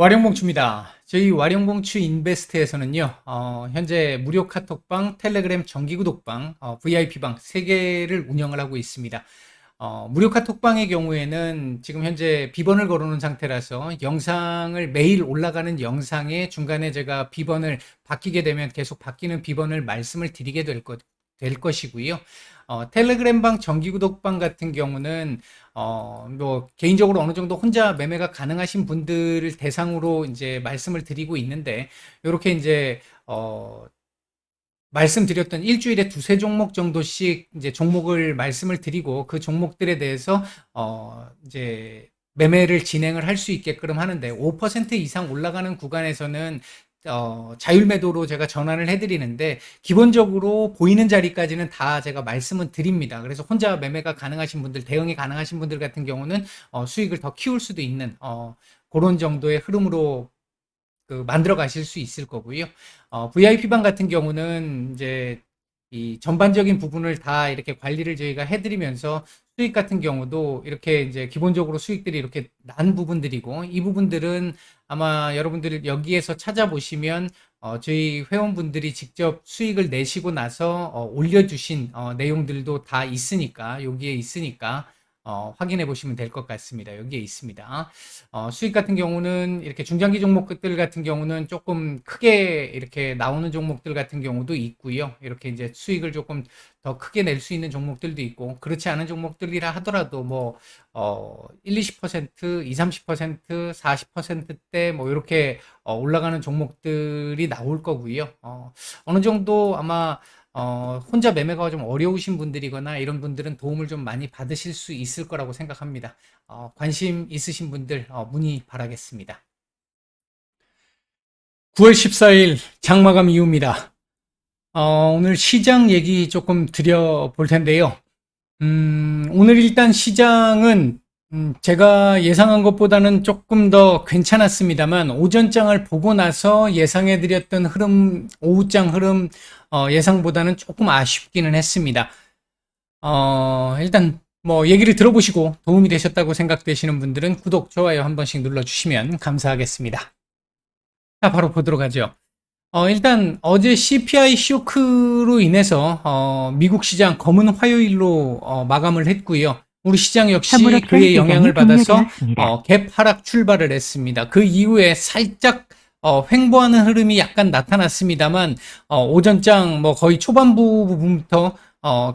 와룡봉추입니다. 저희 와룡봉추 인베스트에서는요, 현재 무료 카톡방, 텔레그램 정기구독방, VIP방 3개를 운영을 하고 있습니다. 무료 카톡방의 경우에는 지금 현재 비번을 걸어놓은 상태라서 영상을 매일 올라가는 영상에 중간에 제가 비번을 바뀌게 되면 계속 바뀌는 비번을 말씀을 드리게 될 것이고요. 텔레그램방 정기구독방 같은 경우는 뭐 개인적으로 어느 정도 혼자 매매가 가능하신 분들을 대상으로 이제 말씀을 드리고 있는데, 이렇게 이제 말씀드렸던 일주일에 두세 종목 정도씩 이제 종목을 말씀을 드리고 그 종목들에 대해서 이제 매매를 진행을 할 수 있게끔 하는데, 5% 이상 올라가는 구간에서는 자율 매도로 제가 전환을 해드리는데, 기본적으로 보이는 자리까지는 다 제가 말씀은 드립니다. 그래서 혼자 매매가 가능하신 분들, 대응이 가능하신 분들 같은 경우는 수익을 더 키울 수도 있는 그런 정도의 흐름으로 만들어 가실 수 있을 거고요. VIP방 같은 경우는 이제 이 전반적인 부분을 다 이렇게 관리를 저희가 해드리면서 수익 같은 경우도 이렇게 이제 기본적으로 수익들이 이렇게 난 부분들이고, 이 부분들은 아마 여러분들 여기에서 찾아보시면 저희 회원분들이 직접 수익을 내시고 나서 올려주신 내용들도 다 있으니까, 여기에 있으니까 확인해 보시면 될 것 같습니다. 여기에 있습니다. 수익 같은 경우는 이렇게 중장기 종목들 같은 경우는 조금 크게 이렇게 나오는 종목들 같은 경우도 있고요. 이렇게 이제 수익을 조금 더 크게 낼 수 있는 종목들도 있고, 그렇지 않은 종목들이라 하더라도 뭐 1, 20%, 2, 30%, 40%대 뭐 이렇게 올라가는 종목들이 나올 거고요. 어느 정도 아마 혼자 매매가 좀 어려우신 분들이거나 이런 분들은 도움을 좀 많이 받으실 수 있을 거라고 생각합니다. 관심 있으신 분들 문의 바라겠습니다. 9월 14일 장마감 이후입니다. 오늘 시장 얘기 조금 드려볼 텐데요. 오늘 일단 시장은 제가 예상한 것보다는 조금 더 괜찮았습니다만, 오전장을 보고 나서 예상해드렸던 흐름, 오후장 흐름 예상보다는 조금 아쉽기는 했습니다. 일단 뭐 얘기를 들어보시고 도움이 되셨다고 생각되시는 분들은 구독, 좋아요 한 번씩 눌러주시면 감사하겠습니다. 자, 바로 보도록 하죠. 일단 어제 CPI 쇼크로 인해서 미국 시장 검은 화요일로 마감을 했고요. 우리 시장 역시 그의 영향을 받아서 갭 하락 출발을 했습니다. 그 이후에 살짝 횡보하는 흐름이 약간 나타났습니다만, 오전장 뭐 거의 초반부 부분부터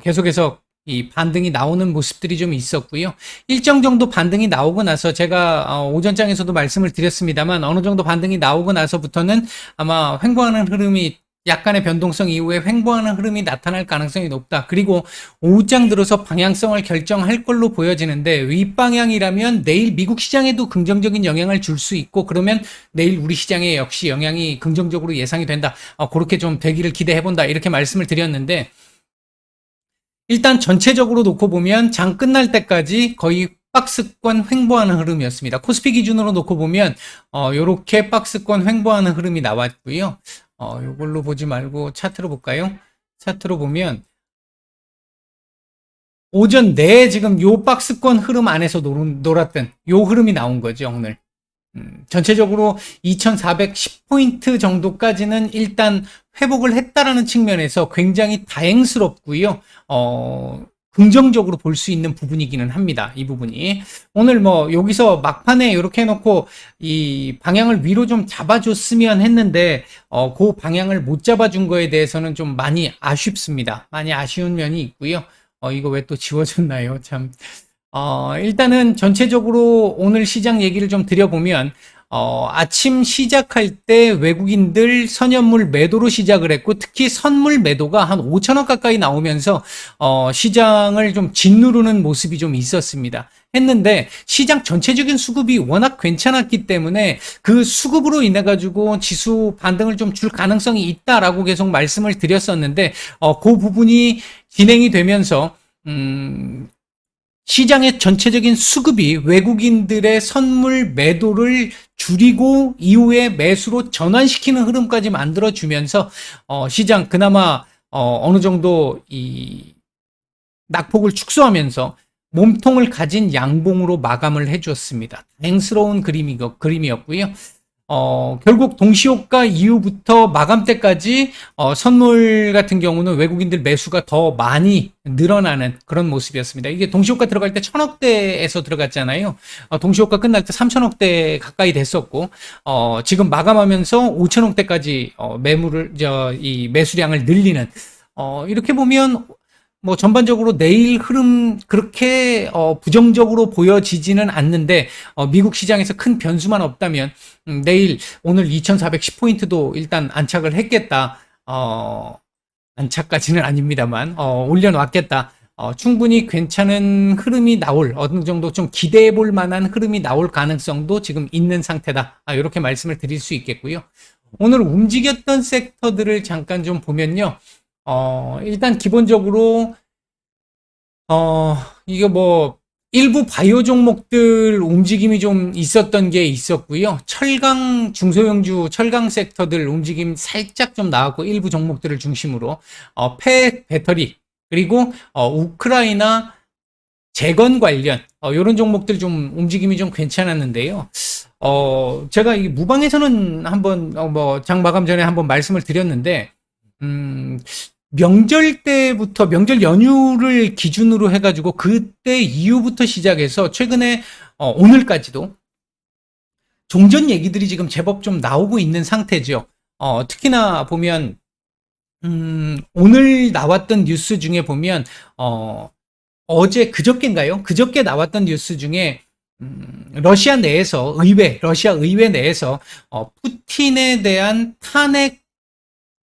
계속해서 이 반등이 나오는 모습들이 좀 있었고요. 일정 정도 반등이 나오고 나서 제가 오전장에서도 말씀을 드렸습니다만, 어느 정도 반등이 나오고 나서부터는 아마 횡보하는 흐름이, 약간의 변동성 이후에 횡보하는 흐름이 나타날 가능성이 높다. 그리고 오후장 들어서 방향성을 결정할 걸로 보여지는데, 윗방향이라면 내일 미국 시장에도 긍정적인 영향을 줄 수 있고, 그러면 내일 우리 시장에 역시 영향이 긍정적으로 예상이 된다. 그렇게 좀 되기를 기대해본다. 이렇게 말씀을 드렸는데, 일단 전체적으로 놓고 보면 장 끝날 때까지 거의 박스권 횡보하는 흐름이었습니다. 코스피 기준으로 놓고 보면 요렇게 박스권 횡보하는 흐름이 나왔고요. 요걸로 보지 말고 차트로 볼까요? 차트로 보면 오전 내에 지금 요 박스권 흐름 안에서 놀았던 요 흐름이 나온 거죠, 오늘. 전체적으로 2410포인트 정도까지는 일단 회복을 했다라는 측면에서 굉장히 다행스럽고요. 긍정적으로 볼 수 있는 부분이기는 합니다. 이 부분이. 오늘 뭐 여기서 막판에 이렇게 해놓고 이 방향을 위로 좀 잡아줬으면 했는데, 그 방향을 못 잡아준 거에 대해서는 좀 많이 아쉽습니다. 많이 아쉬운 면이 있고요. 이거 왜 또 지워졌나요? 참. 일단은 전체적으로 오늘 시장 얘기를 좀 드려보면, 아침 시작할 때 외국인들 선현물 매도로 시작을 했고, 특히 선물 매도가 한 5천억 가까이 나오면서, 시장을 좀 짓누르는 모습이 좀 있었습니다. 했는데, 시장 전체적인 수급이 워낙 괜찮았기 때문에 그 수급으로 인해가지고 지수 반등을 좀 줄 가능성이 있다라고 계속 말씀을 드렸었는데, 그 부분이 진행이 되면서, 시장의 전체적인 수급이 외국인들의 선물 매도를 줄이고 이후에 매수로 전환시키는 흐름까지 만들어주면서 시장 그나마 어느 정도 이 낙폭을 축소하면서 몸통을 가진 양봉으로 마감을 해주었습니다. 다행스러운 그림이었고요. 결국 동시효과 이후부터 마감 때까지 선물 같은 경우는 외국인들 매수가 더 많이 늘어나는 그런 모습이었습니다. 이게 동시효과 들어갈 때 1000억대에서 들어갔잖아요. 동시효과 끝날 때 3000억대 가까이 됐었고, 지금 마감하면서 5000억대까지 이 매수량을 늘리는, 이렇게 보면 뭐 전반적으로 내일 흐름 그렇게 부정적으로 보여지지는 않는데, 미국 시장에서 큰 변수만 없다면 내일 오늘 2410포인트도 일단 안착을 했겠다. 안착까지는 아닙니다만 올려놨겠다. 충분히 괜찮은 흐름이 나올, 어느 정도 좀 기대해 볼 만한 흐름이 나올 가능성도 지금 있는 상태다. 이렇게 말씀을 드릴 수 있겠고요. 오늘 움직였던 섹터들을 잠깐 좀 보면요. 일단 기본적으로, 이게 뭐, 일부 바이오 종목들 움직임이 좀 있었던 게 있었고요. 철강, 중소형주, 철강 섹터들 움직임 살짝 좀 나왔고, 일부 종목들을 중심으로, 폐 배터리, 그리고, 우크라이나 재건 관련, 이런 종목들 좀 움직임이 좀 괜찮았는데요. 제가 이 무방에서는 한번, 장 마감 전에 한번 말씀을 드렸는데, 명절 때부터 명절 연휴를 기준으로 해가지고 그때 이후부터 시작해서 최근에 오늘까지도 종전 얘기들이 지금 제법 좀 나오고 있는 상태죠. 특히나 보면 오늘 나왔던 뉴스 중에 보면 어제 그저께인가요? 그저께 나왔던 뉴스 중에 러시아 러시아 의회 내에서 푸틴에 대한 탄핵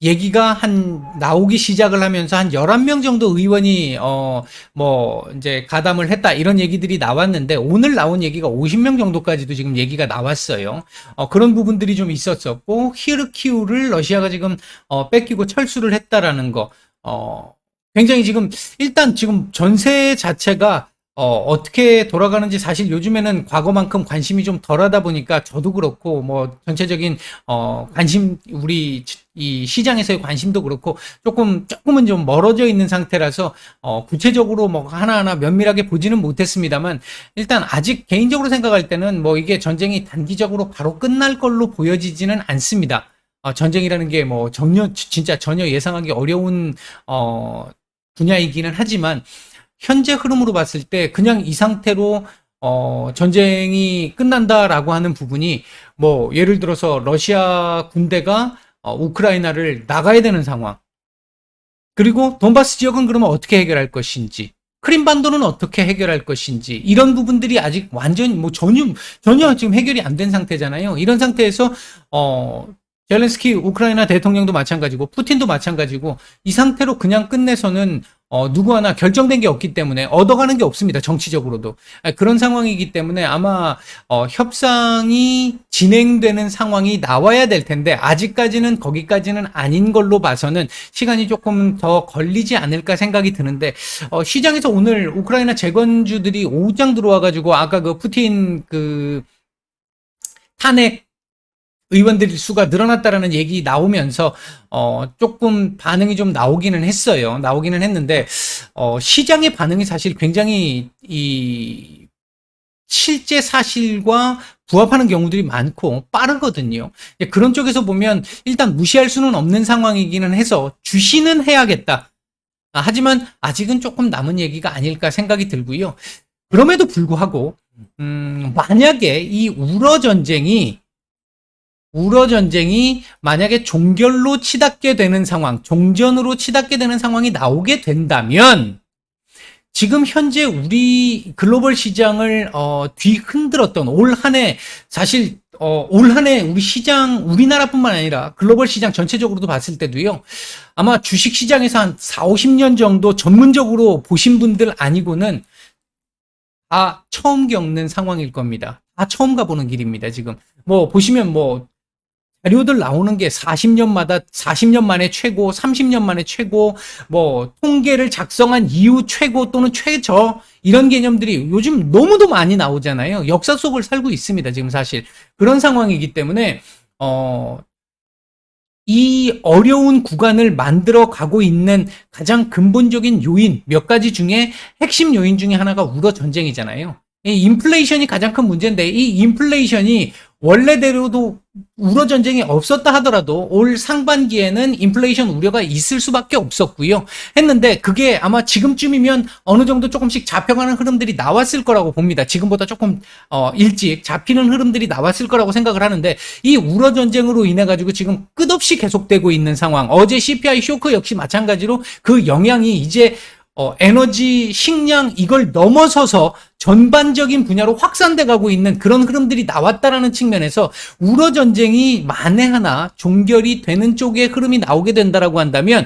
얘기가 나오기 시작을 하면서 한 11명 정도 의원이, 이제 가담을 했다. 이런 얘기들이 나왔는데, 오늘 나온 얘기가 50명 정도까지도 지금 얘기가 나왔어요. 그런 부분들이 좀 있었었고, 히르키우를 러시아가 지금, 뺏기고 철수를 했다라는 거, 굉장히 일단 지금 전세 자체가 어떻게 돌아가는지 사실 요즘에는 과거만큼 관심이 좀 덜하다 보니까 저도 그렇고 뭐 전체적인 우리 이 시장에서의 관심도 그렇고 조금은 좀 멀어져 있는 상태라서 구체적으로 뭐 하나하나 면밀하게 보지는 못했습니다만, 일단 아직 개인적으로 생각할 때는 뭐 이게 전쟁이 단기적으로 바로 끝날 걸로 보여지지는 않습니다. 전쟁이라는 게 뭐 진짜 전혀 예상하기 어려운 분야이기는 하지만, 현재 흐름으로 봤을 때 그냥 이 상태로 전쟁이 끝난다라고 하는 부분이, 뭐 예를 들어서 러시아 군대가 우크라이나를 나가야 되는 상황, 그리고 돈바스 지역은 그러면 어떻게 해결할 것인지, 크림반도는 어떻게 해결할 것인지, 이런 부분들이 아직 완전히 뭐 전혀 지금 해결이 안 된 상태잖아요. 이런 상태에서 젤렌스키 우크라이나 대통령도 마찬가지고 푸틴도 마찬가지고, 이 상태로 그냥 끝내서는 누구 하나 결정된 게 없기 때문에 얻어가는 게 없습니다. 정치적으로도. 그런 상황이기 때문에 아마 협상이 진행되는 상황이 나와야 될 텐데, 아직까지는 거기까지는 아닌 걸로 봐서는 시간이 조금 더 걸리지 않을까 생각이 드는데, 시장에서 오늘 우크라이나 재건주들이 오장 들어와가지고 아까 그 푸틴 탄핵 의원들 수가 늘어났다라는 얘기 나오면서 조금 반응이 좀 나오기는 했어요. 나오기는 했는데, 시장의 반응이 사실 굉장히 이 실제 사실과 부합하는 경우들이 많고 빠르거든요. 그런 쪽에서 보면 일단 무시할 수는 없는 상황이기는 해서 주시는 해야겠다. 하지만 아직은 조금 남은 얘기가 아닐까 생각이 들고요. 그럼에도 불구하고 만약에 이 우러 전쟁이 만약에 종결로 치닫게 되는 상황, 종전으로 치닫게 되는 상황이 나오게 된다면, 지금 현재 우리 글로벌 시장을 뒤흔들었던 올 한해, 사실 올 한해 우리 시장, 우리나라뿐만 아니라 글로벌 시장 전체적으로도 봤을 때도요, 아마 주식 시장에서 한 4, 50년 정도 전문적으로 보신 분들 아니고는 다 처음 겪는 상황일 겁니다. 다 처음 가보는 길입니다. 지금 뭐 보시면 뭐 자료들 나오는 게 40년 만에 최고, 30년 만에 최고, 뭐 통계를 작성한 이후 최고 또는 최저, 이런 개념들이 요즘 너무도 많이 나오잖아요. 역사 속을 살고 있습니다. 지금 사실 그런 상황이기 때문에 이 어려운 구간을 만들어 가고 있는 가장 근본적인 요인 몇 가지 중에 핵심 요인 중에 하나가 우러 전쟁이잖아요. 이 인플레이션이 가장 큰 문제인데, 이 인플레이션이 원래대로도 우러 전쟁이 없었다 하더라도 올 상반기에는 인플레이션 우려가 있을 수밖에 없었고요. 했는데 그게 아마 지금쯤이면 어느 정도 조금씩 잡혀가는 흐름들이 나왔을 거라고 봅니다. 지금보다 조금 일찍 잡히는 흐름들이 나왔을 거라고 생각을 하는데 이 우러 전쟁으로 인해 가지고 지금 끝없이 계속되고 있는 상황. 어제 CPI 쇼크 역시 마찬가지로 그 영향이 이제 에너지, 식량 이걸 넘어서서 전반적인 분야로 확산돼 가고 있는 그런 흐름들이 나왔다라는 측면에서 우러 전쟁이 만에 하나 종결이 되는 쪽의 흐름이 나오게 된다라고 한다면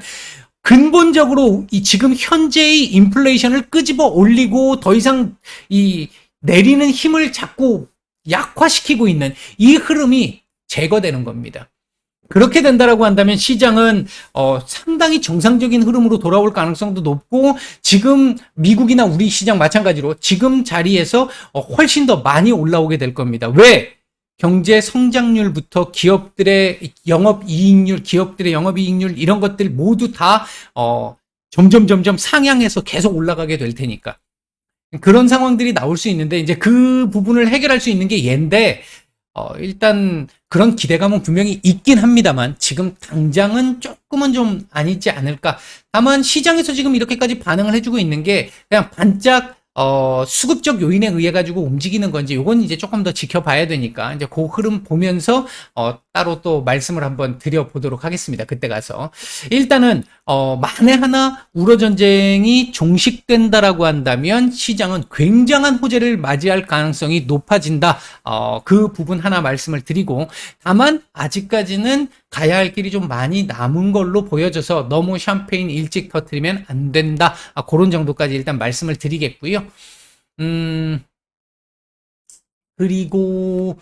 근본적으로 이 지금 현재의 인플레이션을 끄집어 올리고 더 이상 이 내리는 힘을 자꾸 약화시키고 있는 이 흐름이 제거되는 겁니다. 그렇게 된다라고 한다면 시장은 상당히 정상적인 흐름으로 돌아올 가능성도 높고 지금 미국이나 우리 시장 마찬가지로 지금 자리에서 훨씬 더 많이 올라오게 될 겁니다. 왜? 경제 성장률부터 기업들의 영업이익률, 이런 것들 모두 다 점점 상향해서 계속 올라가게 될 테니까. 그런 상황들이 나올 수 있는데 이제 그 부분을 해결할 수 있는 게 얘인데 일단 그런 기대감은 분명히 있긴 합니다만 지금 당장은 조금은 좀 아니지 않을까. 다만 시장에서 지금 이렇게까지 반응을 해주고 있는 게 그냥 반짝 수급적 요인에 의해 가지고 움직이는 건지 요건 이제 조금 더 지켜봐야 되니까 이제 그 흐름 보면서 따로 또 말씀을 한번 드려보도록 하겠습니다. 그때 가서 일단은 만에 하나 우러 전쟁이 종식된다라고 한다면 시장은 굉장한 호재를 맞이할 가능성이 높아진다. 그 부분 하나 말씀을 드리고 다만 아직까지는 가야 할 길이 좀 많이 남은 걸로 보여져서 너무 샴페인 일찍 터뜨리면 안 된다. 그런 정도까지 일단 말씀을 드리겠고요. 그리고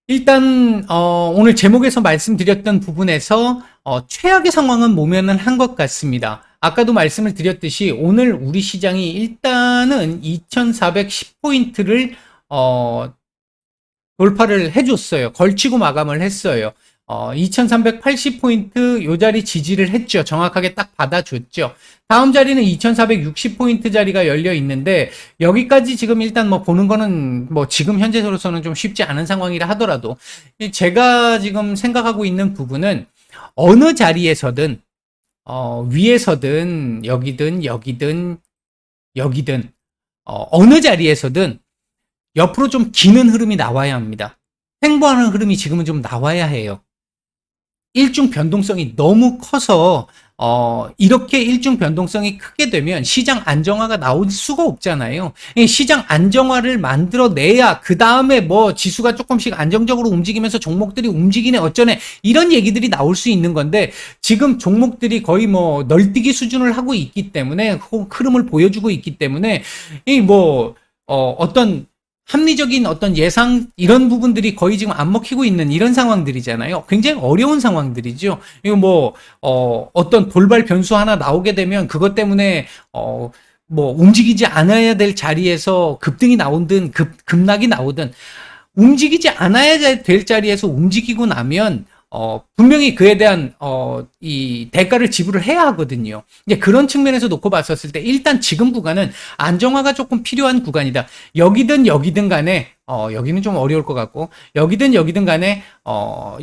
일단 오늘 제목에서 말씀드렸던 부분에서 최악의 상황은 모면을 한 것 같습니다. 아까도 말씀을 드렸듯이 오늘 우리 시장이 일단은 2410포인트를 돌파를 해줬어요. 걸치고 마감을 했어요. 2380포인트 요 자리 지지를 했죠. 정확하게 딱 받아줬죠. 다음 자리는 2460포인트 자리가 열려 있는데 여기까지 지금 일단 뭐 보는 거는 뭐 지금 현재로서는 좀 쉽지 않은 상황이라 하더라도 제가 지금 생각하고 있는 부분은 어느 자리에서든 위에서든 여기든 어느 자리에서든 옆으로 좀 기는 흐름이 나와야 합니다. 횡보하는 흐름이 지금은 좀 나와야 해요. 일중 변동성이 너무 커서 이렇게 일중 변동성이 크게 되면 시장 안정화가 나올 수가 없잖아요. 시장 안정화를 만들어내야 그 다음에 뭐 지수가 조금씩 안정적으로 움직이면서 종목들이 움직이네 어쩌네 이런 얘기들이 나올 수 있는 건데 지금 종목들이 거의 뭐 널뛰기 수준을 하고 있기 때문에 흐름을 보여주고 있기 때문에 어떤 합리적인 어떤 예상 이런 부분들이 거의 지금 안 먹히고 있는 이런 상황들이잖아요. 굉장히 어려운 상황들이죠. 이거 어떤 돌발 변수 하나 나오게 되면 그것 때문에 움직이지 않아야 될 자리에서 급등이 나오든 급락이 나오든 움직이지 않아야 될 자리에서 움직이고 나면 분명히 그에 대한 이 대가를 지불을 해야 하거든요. 이제 그런 측면에서 놓고 봤었을 때 일단 지금 구간은 안정화가 조금 필요한 구간이다. 여기든 간에 여기는 좀 어려울 것 같고 여기든 간에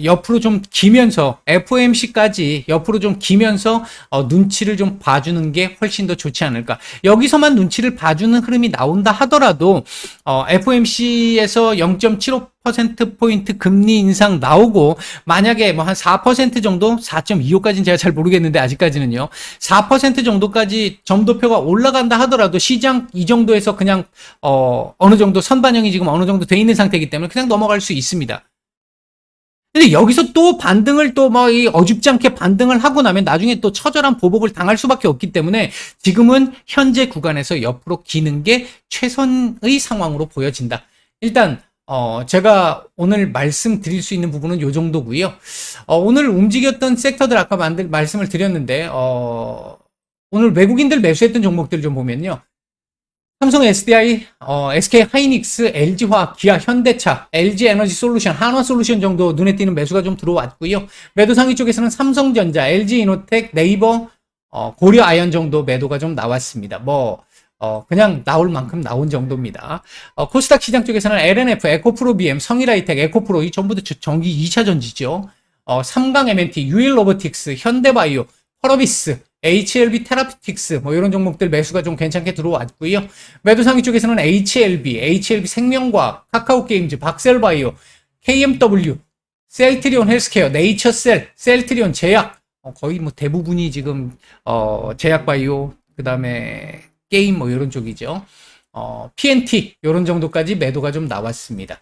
옆으로 좀 기면서 FOMC까지 옆으로 좀 기면서 눈치를 좀 봐주는 게 훨씬 더 좋지 않을까. 여기서만 눈치를 봐주는 흐름이 나온다 하더라도 FOMC에서 0.75%포인트 금리 인상 나오고 만약에 뭐 한 4% 정도 4.25까지는 제가 잘 모르겠는데 아직까지는요 4% 정도까지 점도표가 올라간다 하더라도 시장 이 정도에서 그냥 어느 정도 선반영이 지금 어느 정도 돼 있는 상태이기 때문에 그냥 넘어갈 수 있습니다. 근데 여기서 또 반등을 어줍지 않게 반등을 하고 나면 나중에 또 처절한 보복을 당할 수밖에 없기 때문에 지금은 현재 구간에서 옆으로 기는 게 최선의 상황으로 보여진다. 일단 제가 오늘 말씀드릴 수 있는 부분은 요 정도고요. 오늘 움직였던 섹터들 아까 말씀을 드렸는데 오늘 외국인들 매수했던 종목들 좀 보면요. 삼성 SDI, SK 하이닉스, LG화학, 기아, 현대차, LG 에너지 솔루션, 한화 솔루션 정도 눈에 띄는 매수가 좀 들어왔고요. 매도 상위 쪽에서는 삼성전자, LG 이노텍, 네이버, 고려 아연 정도 매도가 좀 나왔습니다. 그냥 나올 만큼 나온 정도입니다. 코스닥 시장 쪽에서는 LNF, 에코프로 BM, 성일하이텍, 에코프로 이 전부 다 전기 2차 전지죠. 삼강 MNT, 유일로보틱스, 현대바이오, 펄어비스, HLB 테라피틱스 뭐 이런 종목들 매수가 좀 괜찮게 들어왔고요. 매도상위 쪽에서는 HLB 생명과학, 카카오게임즈, 박셀바이오, KMW, 셀트리온 헬스케어, 네이처셀, 셀트리온 제약 거의 뭐 대부분이 지금 제약바이오 그다음에 게임 뭐 이런 쪽이죠. PNT 이런 정도까지 매도가 좀 나왔습니다.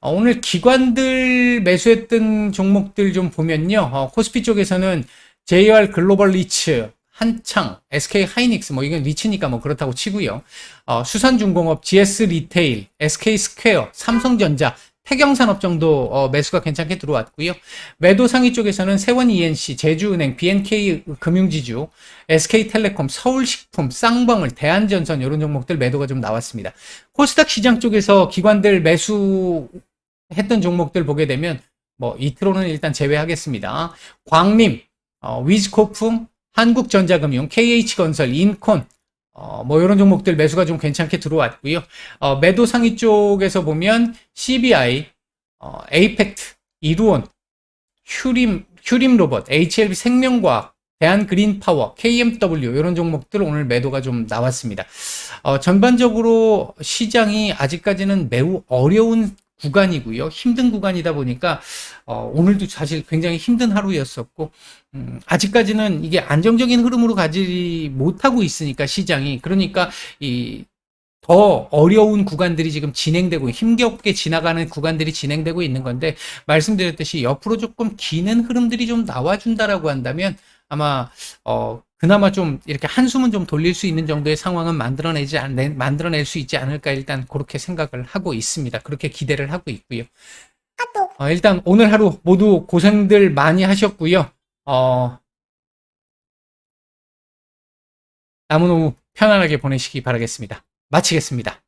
오늘 기관들 매수했던 종목들 좀 보면요. 코스피 쪽에서는 JR 글로벌 리츠, 한창, SK 하이닉스, 뭐 이건 리츠니까 뭐 그렇다고 치고요. 수산중공업, GS 리테일, SK 스퀘어, 삼성전자, 태경산업 정도 매수가 괜찮게 들어왔고요. 매도 상위 쪽에서는 세원 ENC, 제주은행, BNK 금융지주, SK텔레콤, 서울식품, 쌍방울, 대한전선 이런 종목들 매도가 좀 나왔습니다. 코스닥 시장 쪽에서 기관들 매수했던 종목들 보게 되면 뭐 이트로는 일단 제외하겠습니다. 광림, 위즈코프, 한국전자금융, KH건설, 인콘 뭐 이런 종목들 매수가 좀 괜찮게 들어왔고요. 매도 상위 쪽에서 보면 CBI, 에이펙트, 이루온, 휴림로봇, HLB 생명과학, 대한그린파워, KMW 이런 종목들 오늘 매도가 좀 나왔습니다. 전반적으로 시장이 아직까지는 매우 어려운 구간이고요. 힘든 구간이다 보니까 오늘도 사실 굉장히 힘든 하루였었고 아직까지는 이게 안정적인 흐름으로 가지 못하고 있으니까 시장이 그러니까 이 더 어려운 구간들이 지금 진행되고 힘겹게 지나가는 구간들이 진행되고 있는 건데 말씀드렸듯이 옆으로 조금 기는 흐름들이 좀 나와준다라고 한다면 아마 그나마 좀 이렇게 한숨은 좀 돌릴 수 있는 정도의 상황은 만들어낼 수 있지 않을까 일단 그렇게 생각을 하고 있습니다. 그렇게 기대를 하고 있고요. 일단 오늘 하루 모두 고생들 많이 하셨고요. 남은 오후 편안하게 보내시기 바라겠습니다. 마치겠습니다.